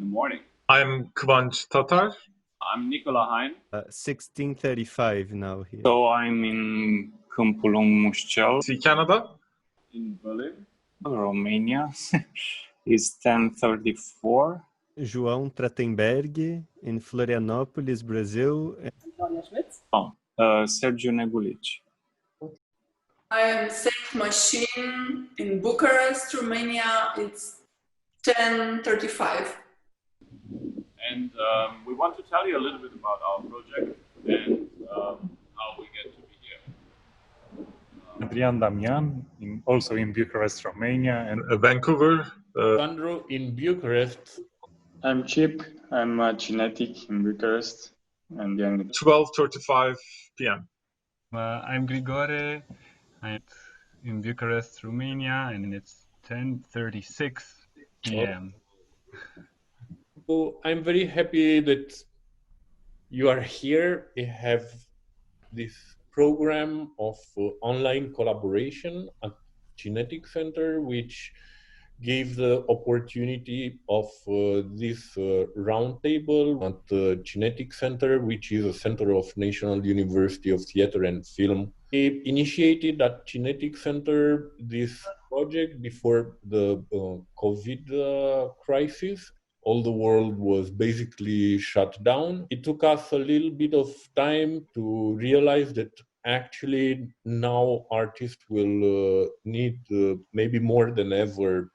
morning. I'm Kıvanç Tatar. I'm Nicola Hein. 16:35 now here. So I'm in Câmpul Mușcel, Canada. In Berlin. Romania. It's 10:34. João Tratenberg in Florianópolis, Brazil. Sergiu Negulici. I am Safe Machine in Bucharest, Romania. It's 10:35. And we want to tell you a little bit about our project and how we get to be here. Adrian Damian, also in Bucharest, Romania. And Vancouver. Alexandru in Bucharest. I'm Chip. I'm CINETic in Bucharest. And 12:35 p.m. I'm Grigore. I'm in Bucharest, Romania, and it's 10:36 p.m. So I'm very happy that you are here. We have this program of online collaboration at CINETic Center, which gave the opportunity of this roundtable at the CINETic Center, which is a center of National University of Theatre and Film. We initiated at CINETic Center this project before the COVID crisis. All the world was basically shut down. It took us a little bit of time to realize that actually now artists will need maybe more than ever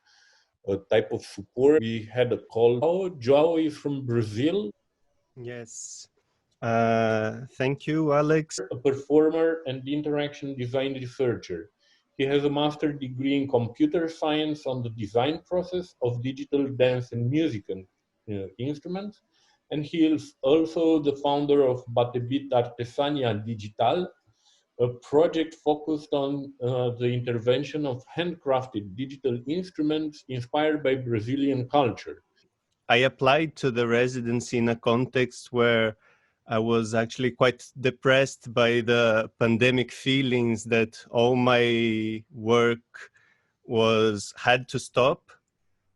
a type of support. We had a call. João is from Brazil. Yes. Thank you, Alex. A performer and interaction design researcher. He has a master's degree in computer science on the design process of digital dance and music and instruments. And he is also the founder of Batebit Artesania Digital, a project focused on the intervention of handcrafted digital instruments inspired by Brazilian culture. I applied to the residency in a context where I was actually quite depressed by the pandemic feelings that all my work had to stop,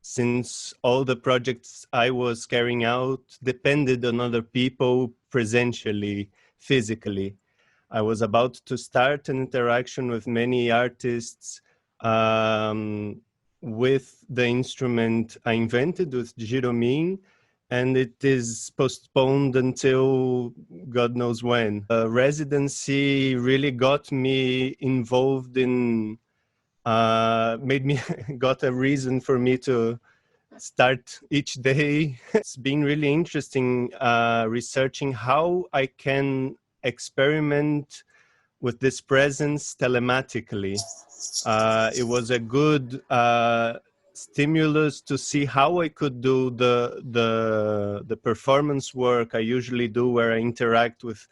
since all the projects I was carrying out depended on other people presentially, physically. I was about to start an interaction with many artists with the instrument I invented with Giromin, and it is postponed until God knows when. Residency really got me involved in, got a reason for me to start each day. It's been really interesting researching how I can experiment with this presence telematically. It was a good stimulus to see how I could do the performance work I usually do, where I interact with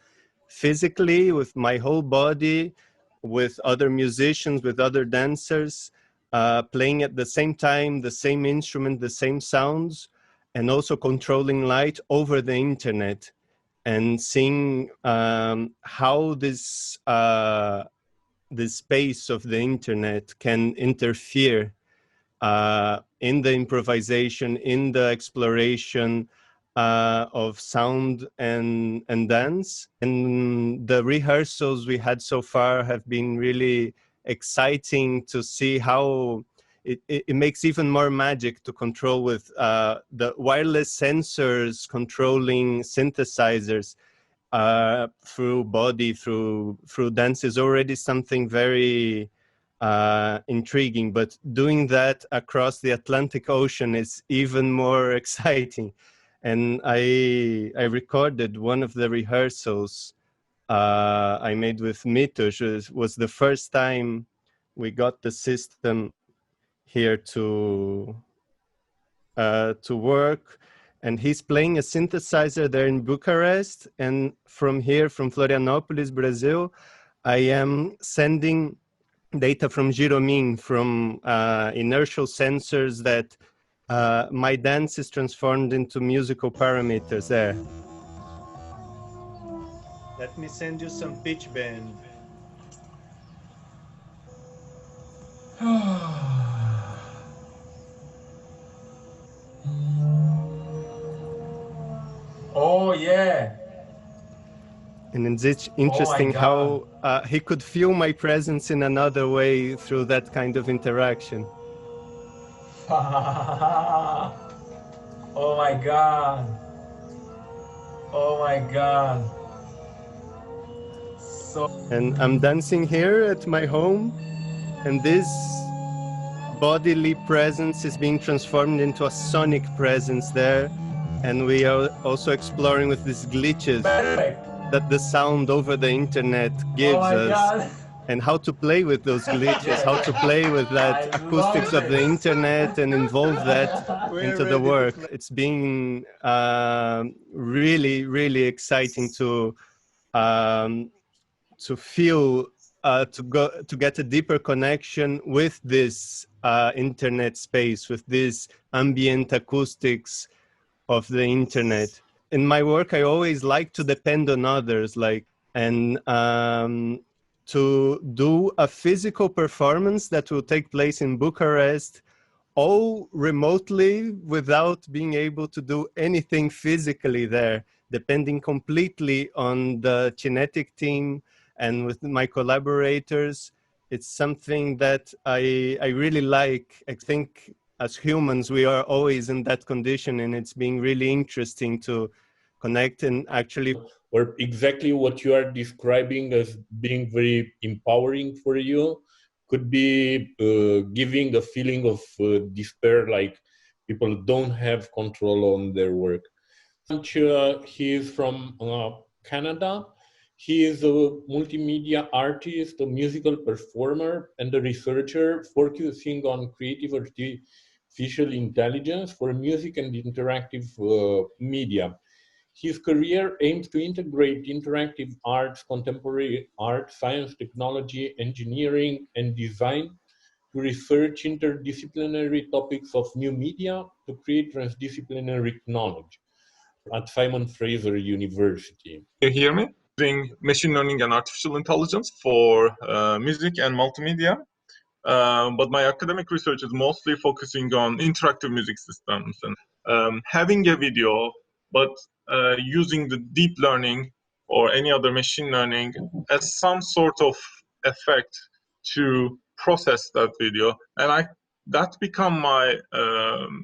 physically, with my whole body, with other musicians, with other dancers, playing at the same time, the same instrument, the same sounds, and also controlling light over the internet, and seeing how this space of the internet can interfere in the improvisation, in the exploration of sound and dance. And the rehearsals we had so far have been really exciting to see how it makes even more magic to control with the wireless sensors controlling synthesizers through body, through dance is already something very intriguing, but doing that across the Atlantic Ocean is even more exciting. And I recorded one of the rehearsals I made with Mitos. It was the first time we got the system here to work, and he's playing a synthesizer there in Bucharest, and from here, from Florianópolis, Brazil, I am sending data from Giromin, from inertial sensors that my dance is transformed into musical parameters there. Let me send you some pitch bend. yeah. And it's interesting how he could feel my presence in another way through that kind of interaction. Oh my god. Oh my god. So. And I'm dancing here at my home, and this bodily presence is being transformed into a sonic presence there. And we are also exploring with these glitches that the sound over the internet gives us. God. And how to play with those glitches, how to play with that acoustics of the internet and involve that into the work. It's been really, really exciting to feel, to get a deeper connection with this internet space, with this ambient acoustics of the internet. In my work, I always like to depend on others, and to do a physical performance that will take place in Bucharest, all remotely, without being able to do anything physically there, depending completely on the CINETic team and with my collaborators. It's something that I really like. I think as humans, we are always in that condition, and it's been really interesting to connect and actually. Or exactly what you are describing as being very empowering for you could be giving a feeling of despair, like people don't have control on their work. He is from Canada. He is a multimedia artist, a musical performer, and a researcher focusing on creative artificial intelligence for music and interactive media. His career aims to integrate interactive arts, contemporary art, science, technology, engineering, and design to research interdisciplinary topics of new media to create transdisciplinary knowledge at Simon Fraser University. You hear me? Doing machine learning and artificial intelligence for music and multimedia. But my academic research is mostly focusing on interactive music systems and having a video, but using the deep learning or any other machine learning as some sort of effect to process that video. And that become my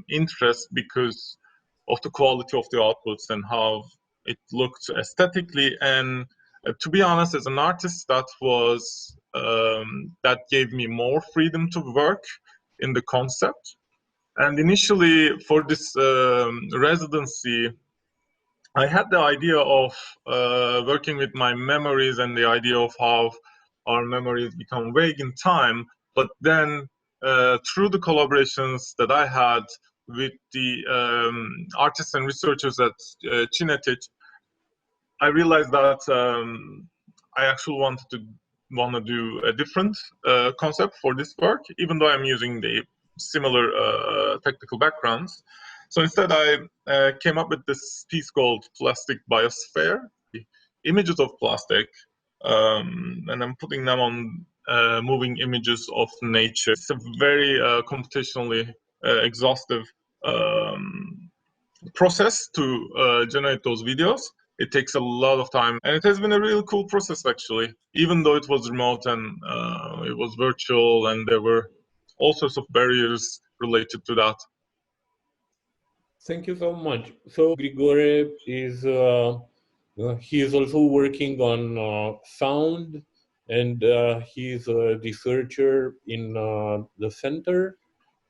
interest because of the quality of the outputs and how it looked aesthetically. And to be honest, as an artist, that gave me more freedom to work in the concept. And initially, for this residency, I had the idea of working with my memories and the idea of how our memories become vague in time. But then, through the collaborations that I had with the artists and researchers at CINETic, I realized that I actually want to do a different concept for this work, even though I'm using the similar technical backgrounds. So instead, I came up with this piece called Plastic Biosphere, images of plastic, and I'm putting them on moving images of nature. It's a very computationally exhaustive process to generate those videos. It takes a lot of time, and it has been a really cool process, actually, even though it was remote and it was virtual, and there were all sorts of barriers related to that. Thank you so much. So Grigore is he is also working on sound, and he is a researcher in the center.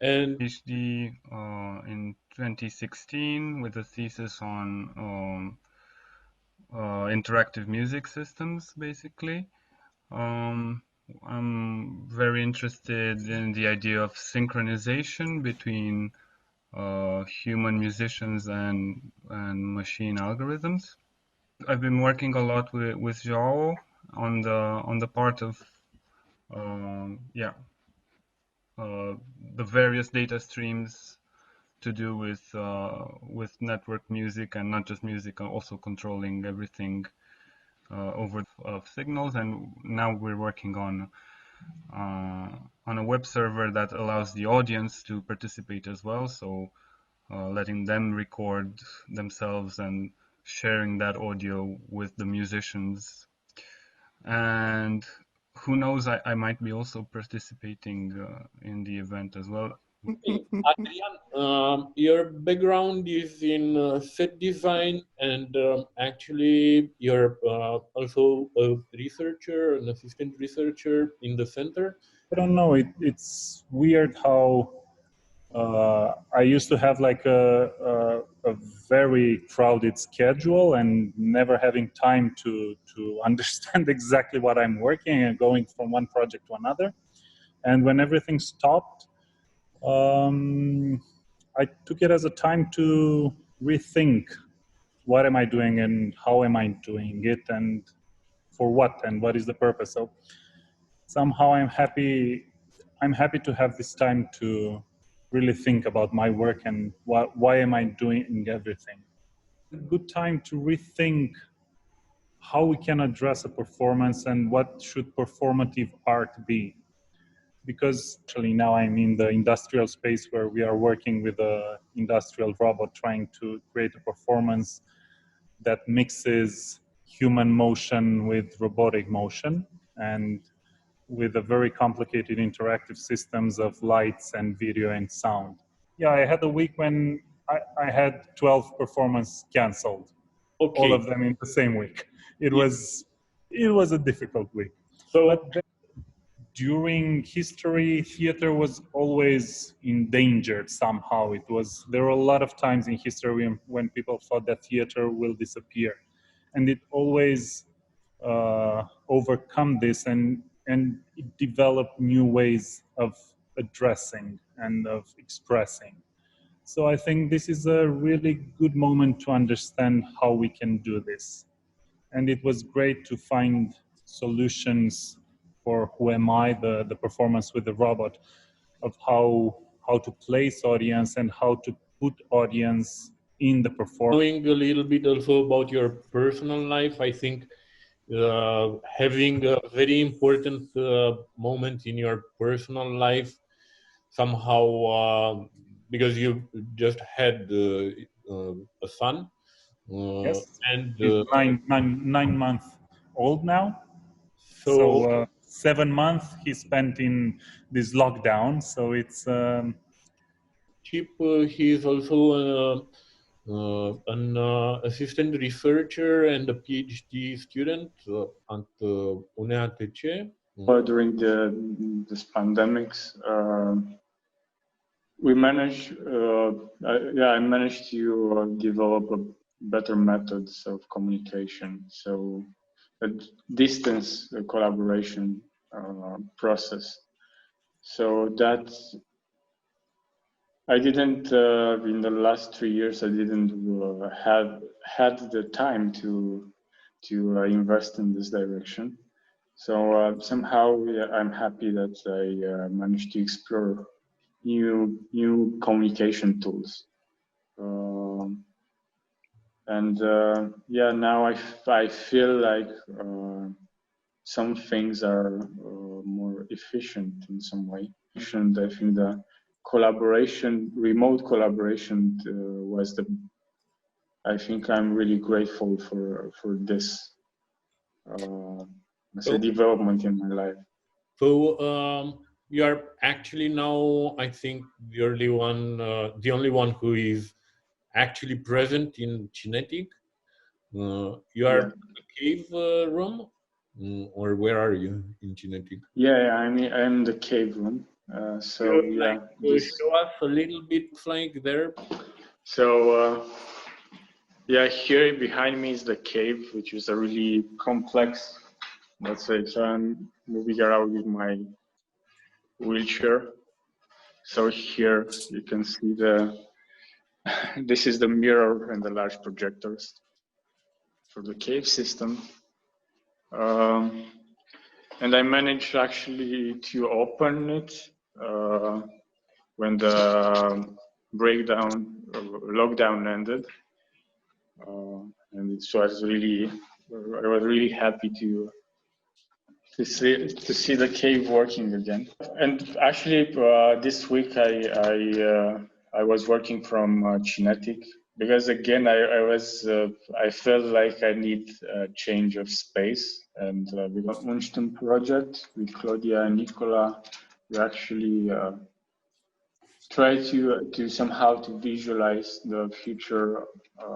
And PhD in 2016 with a thesis on interactive music systems, basically. I'm very interested in the idea of synchronization between human musicians and machine algorithms. I've been working a lot with João on the part of the various data streams to do with network music, and not just music, also controlling everything over of signals. And now we're working on a web server that allows the audience to participate as well, so letting them record themselves and sharing that audio with the musicians. And who knows, I might be also participating in the event as well. Adrian, your background is in set design, and actually you're also a researcher, an assistant researcher in the center. I don't know, it's weird how I used to have like a very crowded schedule and never having time to understand exactly what I'm working and going from one project to another. And when everything stopped, I took it as a time to rethink what am I doing and how am I doing it and for what and what is the purpose. So somehow I'm happy to have this time to really think about my work and why am I doing everything. A good time to rethink how we can address a performance and what should performative art be. Because actually now I'm in the industrial space where we are working with an industrial robot trying to create a performance that mixes human motion with robotic motion and with a very complicated interactive systems of lights and video and sound. Yeah, I had a week when I had 12 performances canceled. Okay. All of them in the same week. It was a difficult week. So during history, theater was always endangered somehow. There were a lot of times in history when people thought that theater will disappear. And it always overcome this and it developed new ways of addressing and of expressing. So I think this is a really good moment to understand how we can do this. And it was great to find solutions for Who Am I, the performance with the robot, of how to place audience and how to put audience in the performance. Knowing a little bit also about your personal life, I think having a very important moment in your personal life somehow, because you just had a son. Yes, and he's 9 months old now. So 7 months he spent in this lockdown. So it's Chip. He is also an assistant researcher and a PhD student at UNATC. During this pandemics, we managed. I managed to develop better methods of communication. So a distance collaboration process. So that I didn't in the last 3 years. I didn't had the time to invest in this direction. So somehow I'm happy that I managed to explore new communication tools. Now I feel like some things are more efficient in some way. And I think the remote collaboration was I think I'm really grateful for this development in my life. So you are actually now, I think, the only one who is actually present in CINETic. You are in the cave room, or where are you in CINETic? Yeah, I'm in the cave room. So yeah, show us a little bit like there. So yeah, here behind me is the cave, which is a really complex. Let's say, so I'm moving around with my wheelchair. So here you can see this is the mirror and the large projectors for the cave system. And I managed actually to open it when the lockdown ended. And so I was really happy to see the cave working again. And actually, this week I was working from CINETic because again, I felt like I need a change of space, and with the Unchtum project with Claudia and Nicola, we actually try to somehow to visualize the future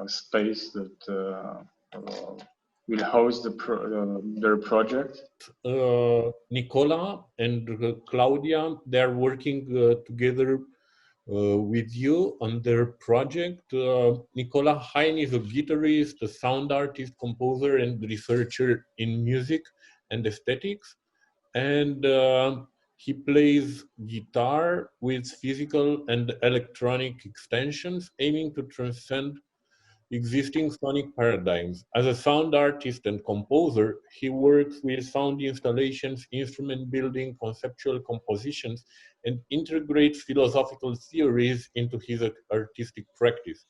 space that will host their project. Nicola and Claudia, they're working together with you on their project. Nicola Hain is a guitarist, a sound artist, composer, and researcher in music and aesthetics. And he plays guitar with physical and electronic extensions, aiming to transcend existing sonic paradigms. As a sound artist and composer, he works with sound installations, instrument building, conceptual compositions, and integrates philosophical theories into his artistic practice.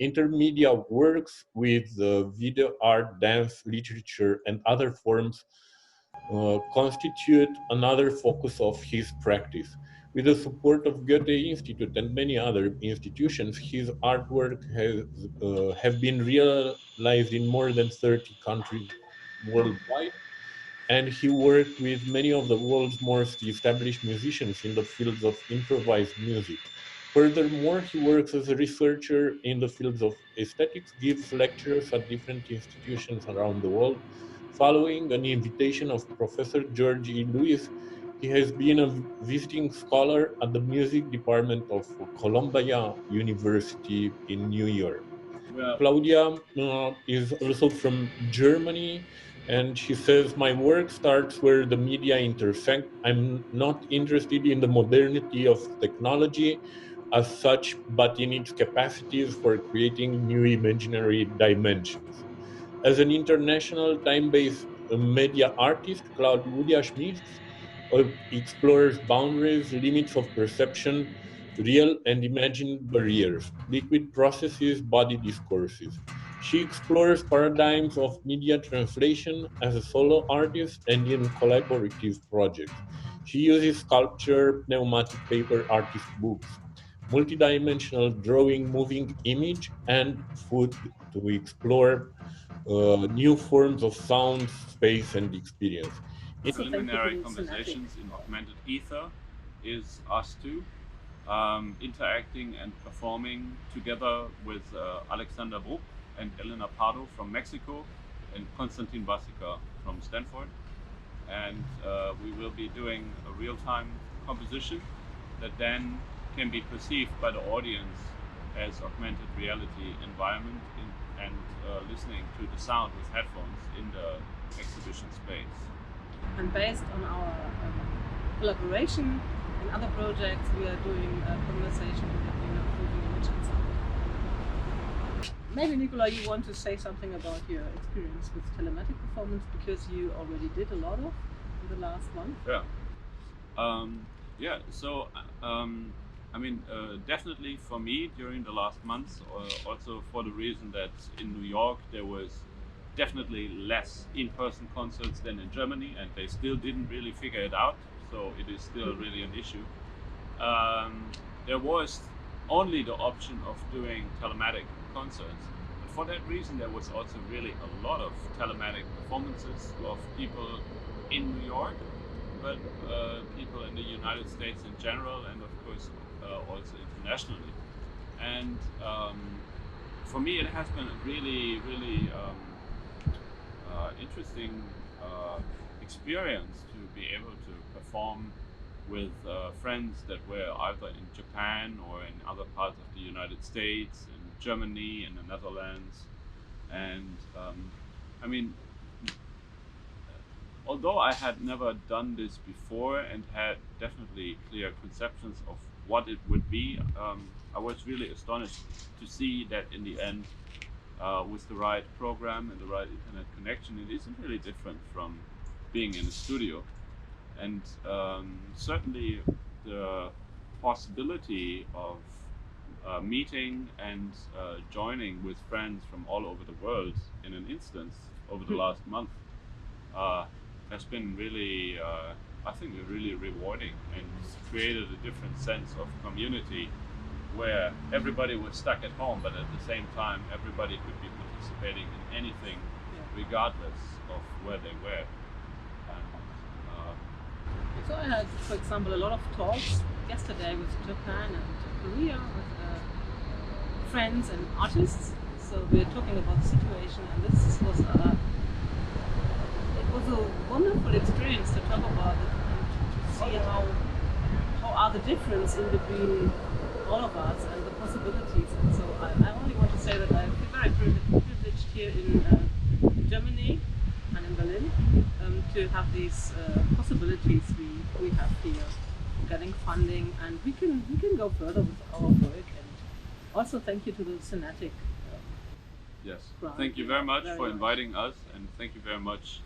Intermedia works with video art, dance, literature, and other forms constitute another focus of his practice. With the support of Goethe Institute and many other institutions, his artwork have been realized in more than 30 countries worldwide, and he worked with many of the world's most established musicians in the fields of improvised music. Furthermore, he works as a researcher in the fields of aesthetics, gives lectures at different institutions around the world. Following an invitation of Professor George E. Lewis, he has been a visiting scholar at the music department of Columbia University in New York. Claudia is also from Germany, and she says, my work starts where the media intersect. I'm not interested in the modernity of technology as such, but in its capacities for creating new imaginary dimensions. As an international time-based media artist, Claudia Schmitz explores boundaries, limits of perception, real and imagined barriers, liquid processes, body discourses. She explores paradigms of media translation as a solo artist and in collaborative projects. She uses sculpture, pneumatic paper, artist books, multidimensional drawing, moving image, and food to explore new forms of sound, space, and experience. Preliminary conversations in augmented ether is us two interacting and performing together with Alexandra Bruck and Elena Pardo from Mexico and Konstantin Basica from Stanford. And we will be doing a real-time composition that then can be perceived by the audience as augmented reality environment and listening to the sound with headphones in the exhibition space. And based on our collaboration and other projects, we are doing a conversation between moving image and sound. Maybe Nicola, you want to say something about your experience with telematic performance, because you already did a lot of in the last month. Yeah. So I mean, definitely for me during the last months, also for the reason that in New York there was definitely less in-person concerts than in Germany, and they still didn't really figure it out, so it is still really an issue. There was only the option of doing telematic concerts, but for that reason there was also really a lot of telematic performances of people in New York, but people in the United States in general, and of course also internationally. And for me it has been a really interesting experience to be able to perform with friends that were either in Japan or in other parts of the United States, in Germany, in the Netherlands. And I mean, although I had never done this before and had definitely clear conceptions of what it would be, I was really astonished to see that in the end, with the right program and the right internet connection, it isn't really different from being in a studio. And certainly the possibility of meeting and joining with friends from all over the world in an instance over the last month has been really, I think, really rewarding, and created a different sense of community where everybody was stuck at home, but at the same time everybody could be participating in anything regardless of where they were. So I had, for example, a lot of talks yesterday with Japan and Korea with friends and artists. So we're talking about the situation, and this was it was a wonderful experience to talk about it and to see how are the difference in between all of us and the possibilities. And so I only want to say that I feel very privileged here in Germany and in Berlin to have these possibilities we have here, getting funding, and we can go further with our work. And also thank you to the CINETic. Yes, thank you very much for inviting us, and thank you very much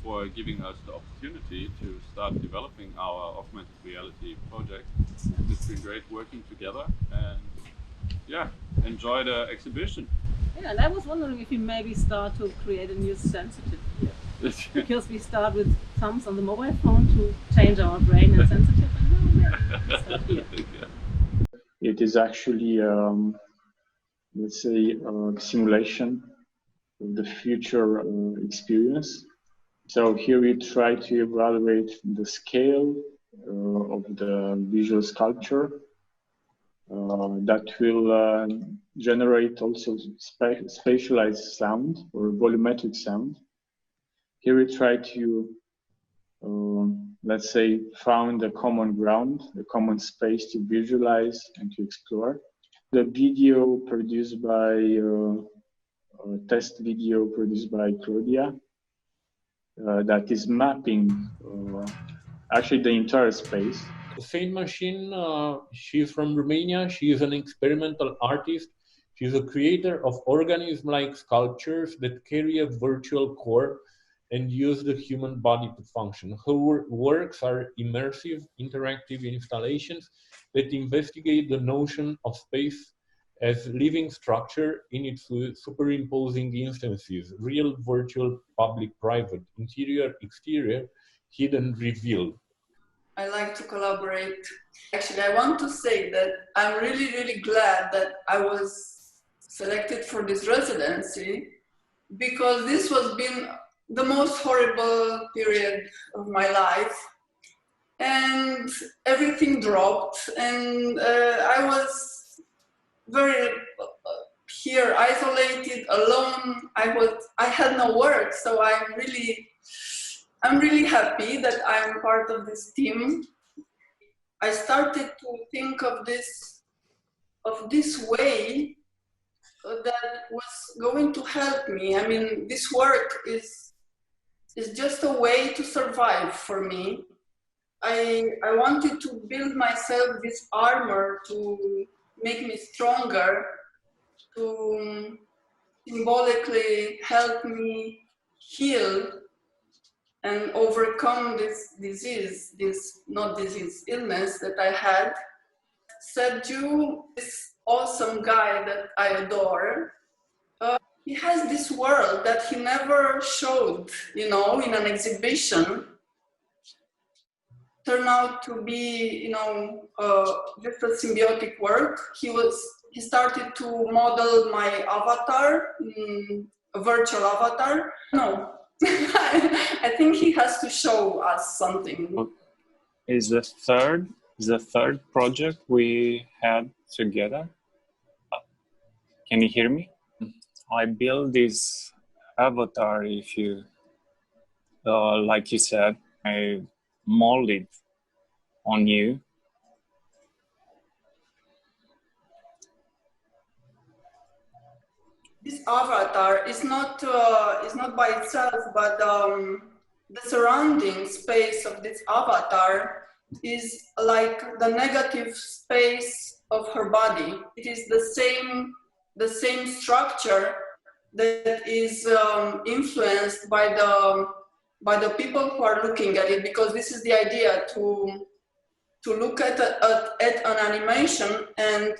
for giving us the opportunity to start developing our augmented reality project. It's been great working together, and yeah, enjoy the exhibition. Yeah, and I was wondering if you maybe start to create a new sensitive here. Because we start with thumbs on the mobile phone to change our brain and sensitive, and now maybe we start here. It is actually, let's say, a simulation of the future experience. So here we try to evaluate the scale of the visual sculpture that will generate also spatialized sound or volumetric sound. Here we try to, let's say, find a common ground, a common space to visualize and to explore. The video produced by, test video produced by Claudia, that is mapping actually the entire space. Saint Machine, she's from Romania. She is an experimental artist. She's a creator of organism-like sculptures that carry a virtual core and use the human body to function. Her works are immersive, interactive installations that investigate the notion of space as living structure in its superimposing instances: real, virtual, public, private, interior, exterior, hidden, revealed. I like to collaborate. Actually, I want to say that I'm really, really glad that I was selected for this residency, because this was been the most horrible period of my life, and everything dropped, and I was very here, isolated, alone. I had no work, so I'm really happy that I'm part of this team. I started to think of this way that was going to help me. I mean, this work is just a way to survive for me. I wanted to build myself this armor to make me stronger, to symbolically help me heal and overcome this disease, illness that I had. Sergiu, this awesome guy that I adore, he has this world that he never showed, in an exhibition. Turned out to be, just a symbiotic work. He started to model my avatar, a virtual avatar. No, I think he has to show us something. Is the third project we had together. Can you hear me? I built this avatar, if you, like you said, I molded on you. This avatar is not by itself, but the surrounding space of this avatar is like the negative space of her body. It is the same structure that is influenced by the people who are looking at it, because this is the idea, to look at an animation, and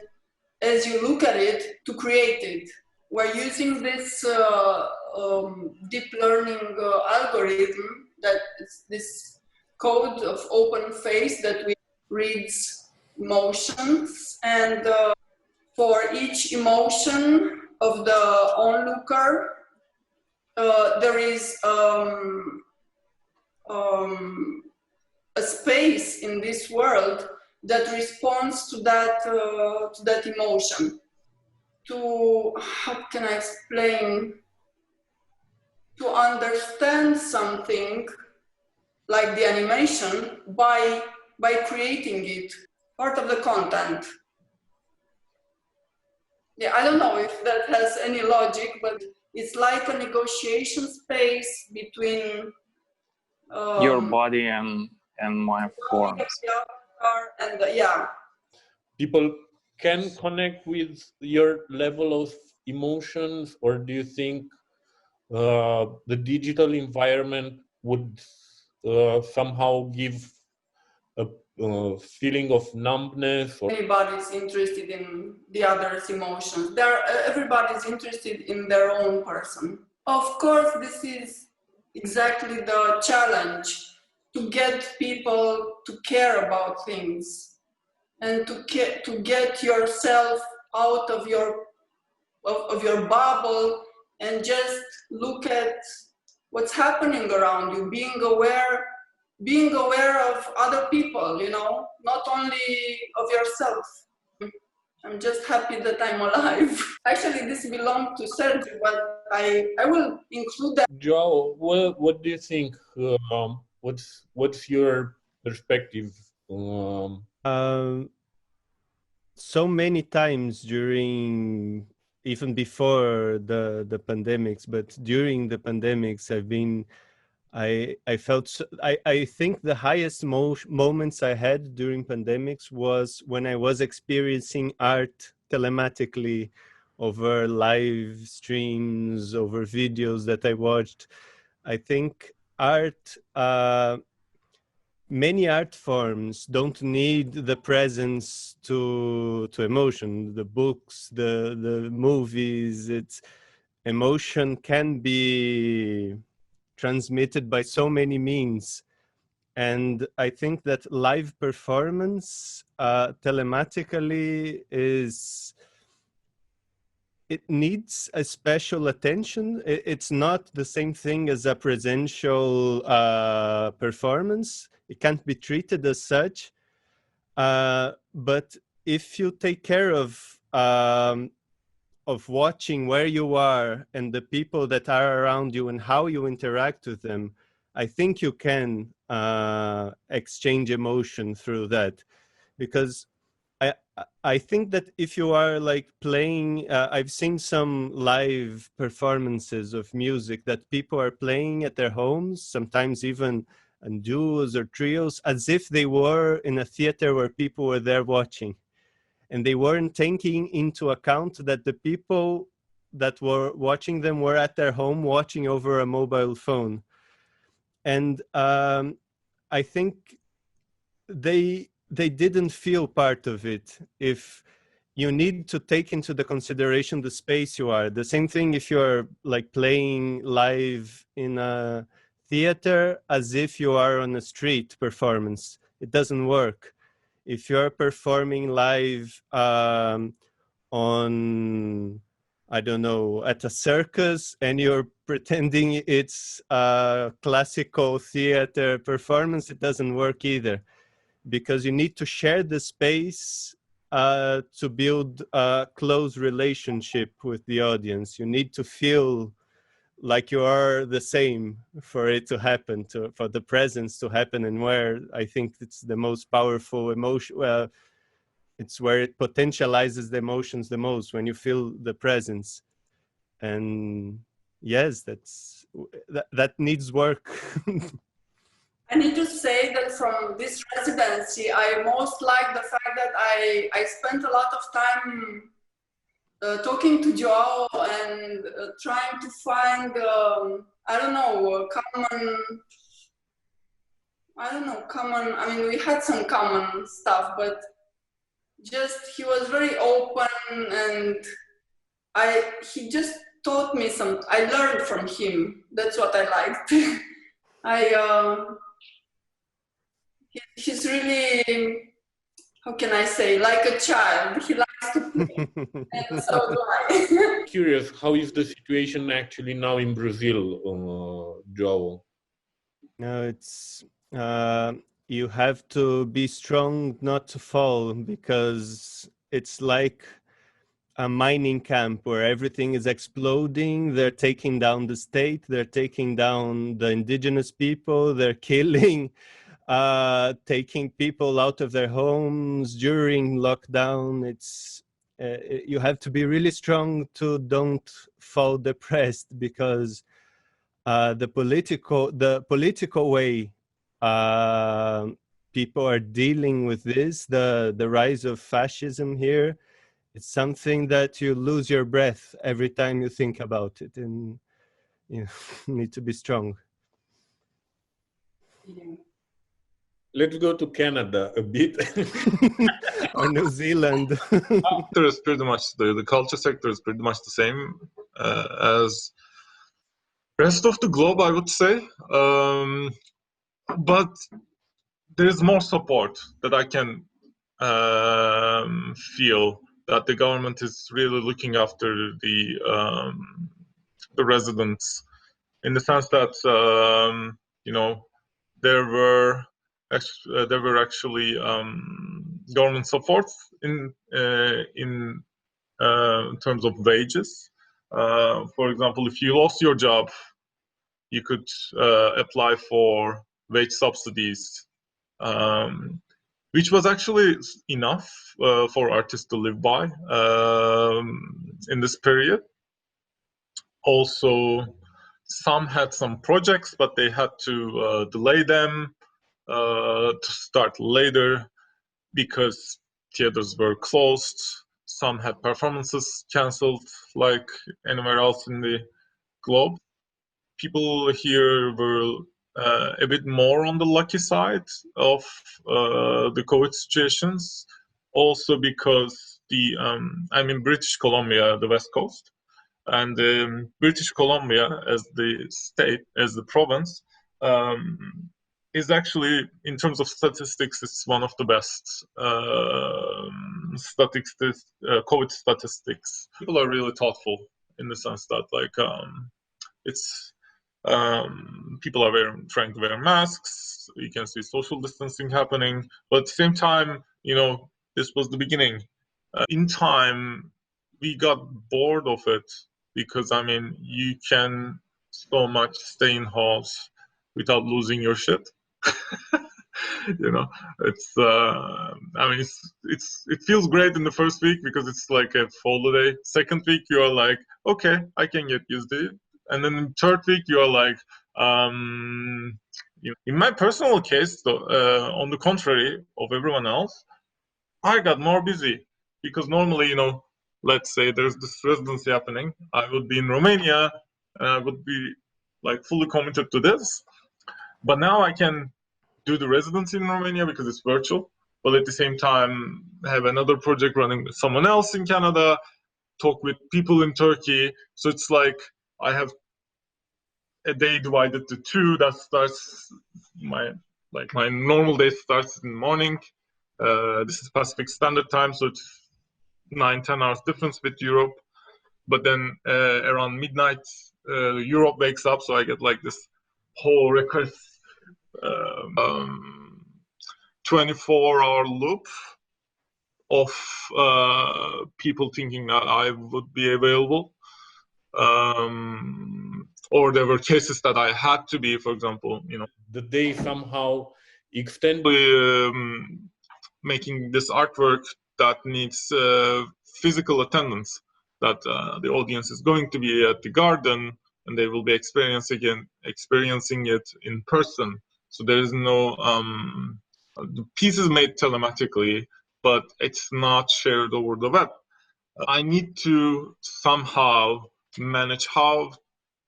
as you look at it, to create it. We're using this deep learning algorithm, that is this code of open face that reads emotions, and for each emotion of the onlooker, there is a space in this world that responds to that emotion. To, how can I explain? To understand something like the animation by creating it, part of the content. Yeah, I don't know if that has any logic, but it's like a negotiation space between your body and my forms. And yeah. People can connect with your level of emotions, or do you think the digital environment would somehow give a feeling of numbness? Or anybody's interested in the other's emotions. Everybody's interested in their own person. Of course, this is exactly the challenge, to get people to care about things and to get yourself out of your bubble and just look at what's happening around you, being aware of other people, you know, not only of yourself. I'm just happy that I'm alive. Actually, this belonged to Sergio, but I will include that. Joao, what do you think? What's your perspective? So many times during, even before the pandemics, but during the pandemics, I felt, I think the highest moments I had during pandemics was when I was experiencing art telematically over live streams, over videos that I watched. I think art, many art forms don't need the presence to emotion. The books, the movies, it's emotion can be transmitted by so many means. And I think that live performance telematically it needs a special attention. It's not the same thing as a presential performance. It can't be treated as such. But if you take care of watching where you are and the people that are around you and how you interact with them, I think you can exchange emotion through that. Because I think that if you are like playing, I've seen some live performances of music that people are playing at their homes, sometimes even in duos or trios, as if they were in a theater where people were there watching. And they weren't taking into account that the people that were watching them were at their home watching over a mobile phone. And I think they didn't feel part of it. If you need to take into the consideration the space you are. The same thing if you're like playing live in a theater as if you are on a street performance. It doesn't work. If you're performing live on, I don't know, at a circus and you're pretending it's a classical theater performance, it doesn't work either. Because you need to share the space to build a close relationship with the audience. You need to feel like you are the same for it to happen, for the presence to happen, and where I think it's the most powerful emotion. It's where it potentializes the emotions the most, when you feel the presence. And yes, that needs work. I need to say that from this residency, I most like the fact that I spent a lot of time talking to Joao and trying to find, I don't know, common, I mean, we had some common stuff, but just, he was very open, and he just taught me I learned from him. That's what I liked. He's really, how can I say, like a child. He likes to play, and so do I. Curious, how is the situation actually now in Brazil, Joel? No, it's you have to be strong not to fall, because it's like a mining camp where everything is exploding. They're taking down the state, they're taking down the indigenous people, they're killing, taking people out of their homes during lockdown. It's you have to be really strong to don't fall depressed, because the political way people are dealing with this, the rise of fascism here, it's something that you lose your breath every time you think about it, and you need to be strong. Let's go to Canada a bit. Or New Zealand. Is pretty much the culture sector is pretty much the same as rest of the globe, I would say. But there's more support that I can feel, that the government is really looking after the residents, in the sense that there were actually government support in terms of wages. For example, if you lost your job, you could apply for wage subsidies, which was actually enough for artists to live by in this period. Also, some had some projects, but they had to delay them to start later because theaters were closed. Some had performances cancelled, like anywhere else in the globe. People here were a bit more on the lucky side of the COVID situations, also because I'm in British Columbia, the West Coast, and British Columbia as the state, as the province, is actually, in terms of statistics, it's one of the best COVID statistics. People are really thoughtful in the sense that, like, it's people are trying to wear masks. You can see social distancing happening, but at the same time, this was the beginning. In time, we got bored of it because, you can so much stay in house without losing your shit. It feels great in the first week because it's like a holiday. Second week, you are like, okay, I can get used to it. And then in third week, you are like, in my personal case, though, on the contrary of everyone else, I got more busy because normally, let's say there's this residency happening, I would be in Romania and I would be like fully committed to this. But now I can do the residency in Romania because it's virtual, but at the same time have another project running with someone else in Canada, talk with people in Turkey. So it's like I have a day divided to two. That starts my normal day starts in the morning. This is Pacific Standard Time, so it's 9-10 hours difference with Europe. But then around midnight, Europe wakes up, so I get like this whole record 24-hour loop of people thinking that I would be available. Or there were cases that I had to be, for example, the day somehow extended. Making this artwork that needs physical attendance, that the audience is going to be at the garden and they will be experiencing it in person. So there is no the piece is made telematically, but it's not shared over the web. I need to somehow manage how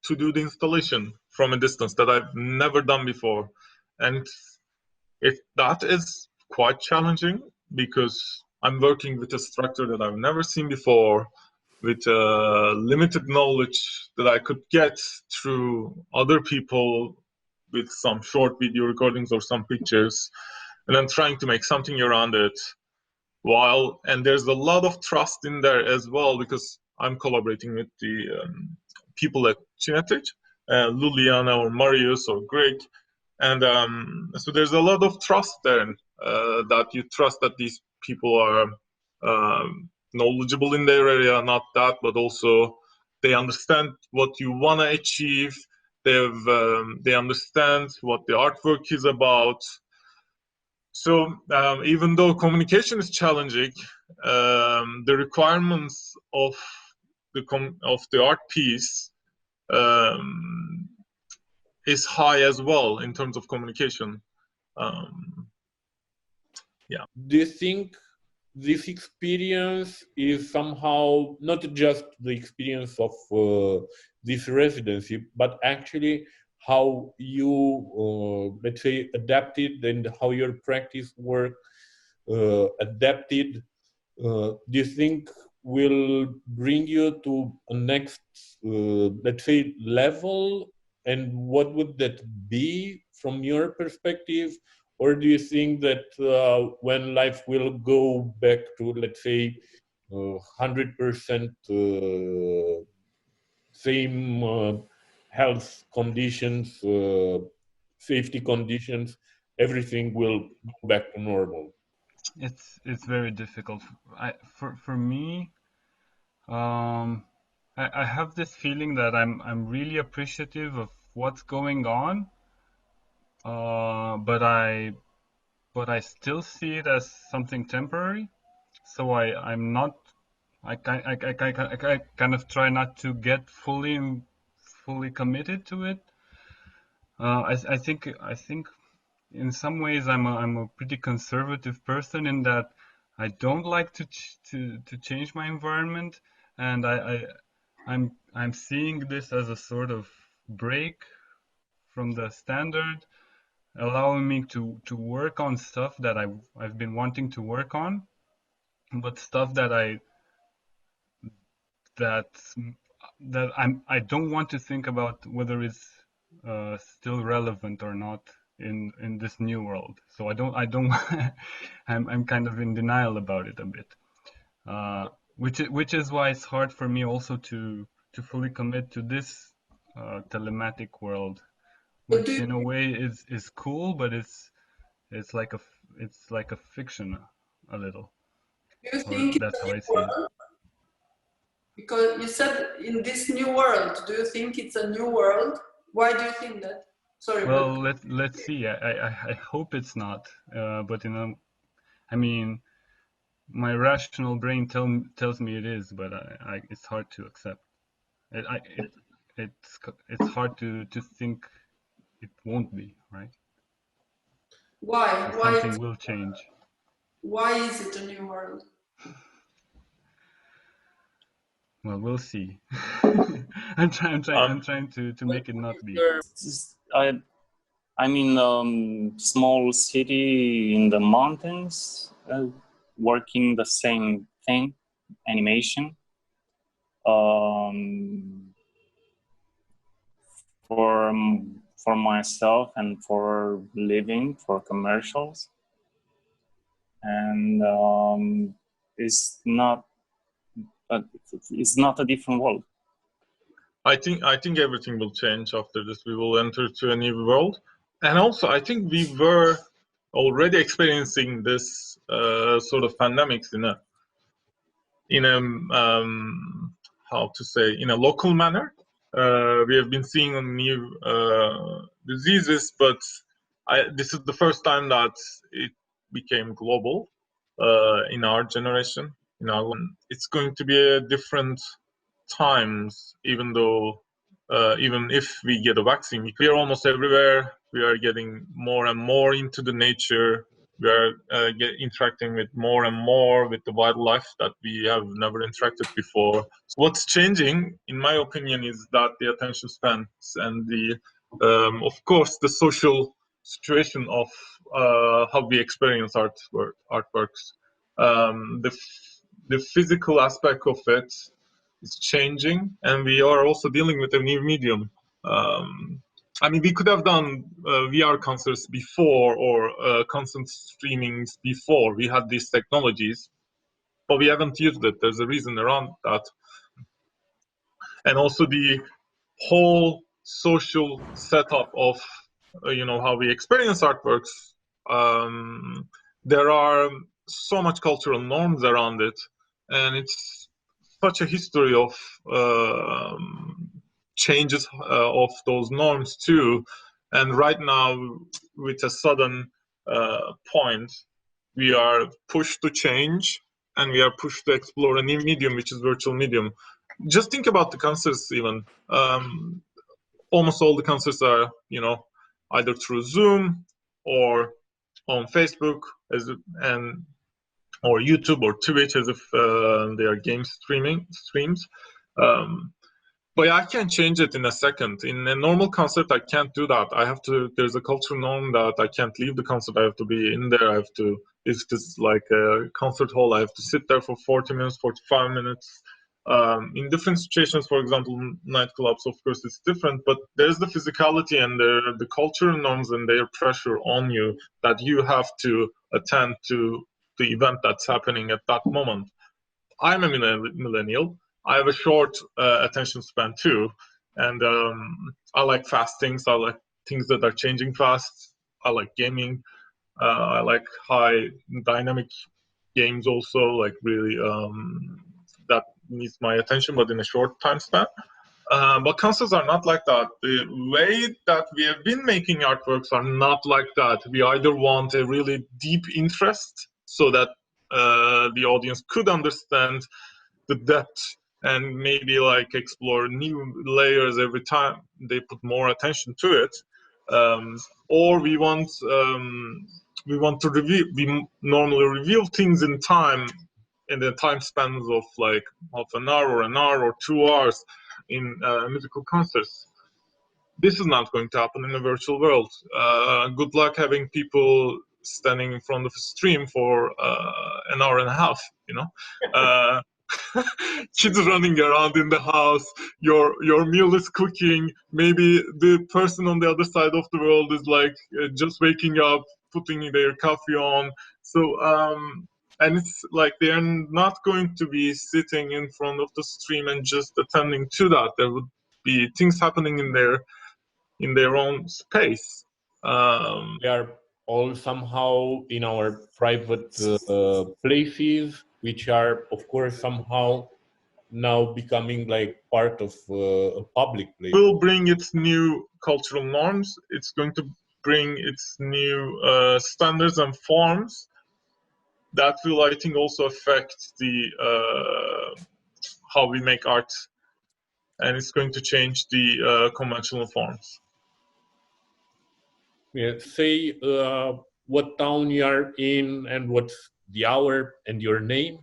to do the installation from a distance that I've never done before. And that is quite challenging because I'm working with a structure that I've never seen before, with limited knowledge that I could get through other people with some short video recordings or some pictures, and then trying to make something around it. and there's a lot of trust in there as well, because I'm collaborating with the people at CINETic, Iuliana or Marius or Greg, and so there's a lot of trust there, that you trust that these people are knowledgeable in their area, not that, but also they understand what you want to achieve. They understand what the artwork is about. So even though communication is challenging, the requirements of the art piece is high as well in terms of communication. Yeah. Do you think this experience is somehow not just the experience of this residency, but actually how you, let's say, adapted, and how your practice work adapted? Do you think will bring you to a next, let's say, level? And what would that be from your perspective? Or do you think that when life will go back to, let's say, 100% same health conditions, safety conditions, everything will go back to normal? It's very difficult. For me, I have this feeling that I'm really appreciative of what's going on, but I still see it as something temporary. So I'm not. I kind of try not to get fully committed to it. I think in some ways I'm a pretty conservative person, in that I don't like to change my environment, and I'm seeing this as a sort of break from the standard, allowing me to work on stuff that I've been wanting to work on, but stuff that I don't want to think about whether it's still relevant or not in this new world. So I don't I'm kind of in denial about it a bit, which is why it's hard for me also to fully commit to this telematic world, which in a way is cool, but it's like a fiction a little. Do you think that's how I see it. Because you said in this new world, do you think it's a new world? Why do you think that? Sorry. Well, let's see. I hope it's not. But I mean, my rational brain tells me it is, but it's hard to accept. It's hard to think it won't be, right? Why? Something will change. Why is it a new world? Well, we'll see. I'm trying to make it not be. I'm in small city in the mountains, working the same thing, animation. For myself and for living, for commercials, and it's not a different world. I think everything will change after this. We will enter to a new world, and also I think we were already experiencing this sort of pandemics in a how to say, in a local manner. We have been seeing new diseases, but this is the first time that it became global in our generation. It's going to be a different times, even though even if we get a vaccine, we are almost everywhere. We are getting more and more into the nature. We are interacting with more and more with the wildlife that we have never interacted before. So what's changing, in my opinion, is that the attention spans and the, of course, the social situation of how we experience artworks. The physical aspect of it is changing, and we are also dealing with a new medium. I mean, we could have done VR concerts before, or constant streamings before. We had these technologies, but we haven't used it. There's a reason around that. And also the whole social setup of how we experience artworks. There are so much cultural norms around it, and it's such a history of changes of those norms too. And right now, with a sudden point, we are pushed to change, and we are pushed to explore a new medium, which is virtual medium. Just think about the concerts even. Almost all the concerts are, either through Zoom or on Facebook or YouTube or Twitch, as if they are game streams. But I can't change it in a second. In a normal concert, I can't do that. There's a cultural norm that I can't leave the concert. I have to be in there. If this is like a concert hall, I have to sit there for 40 minutes, 45 minutes. In different situations, for example, nightclubs, of course, it's different, but there's the physicality and the cultural norms and their pressure on you that you have to attend to the event that's happening at that moment. I'm a millennial. I have a short attention span too, and I like fast things. I like things that are changing fast. I like gaming. I like high dynamic games also, like really that needs my attention, but in a short time span. But concerts are not like that. The way that we have been making artworks are not like that. We either want a really deep interest so that the audience could understand the depth and maybe like explore new layers every time they put more attention to it, or we want to reveal. We normally reveal things in time, in the time spans of like half an hour or 2 hours in musical concerts. This is not going to happen in a virtual world. Good luck having people standing in front of a stream for an hour and a half, kids running around in the house, your meal is cooking, maybe the person on the other side of the world is like just waking up, putting their coffee on. So and it's like they're not going to be sitting in front of the stream and just attending to that. There would be things happening in their own space. We are all somehow in our private places, which are, of course, somehow now becoming like part of a public place. It will bring its new cultural norms. It's going to bring its new standards and forms that will, I think, also affect the how we make art, and it's going to change the conventional forms. Yeah, say what town you are in and what's the hour and your name.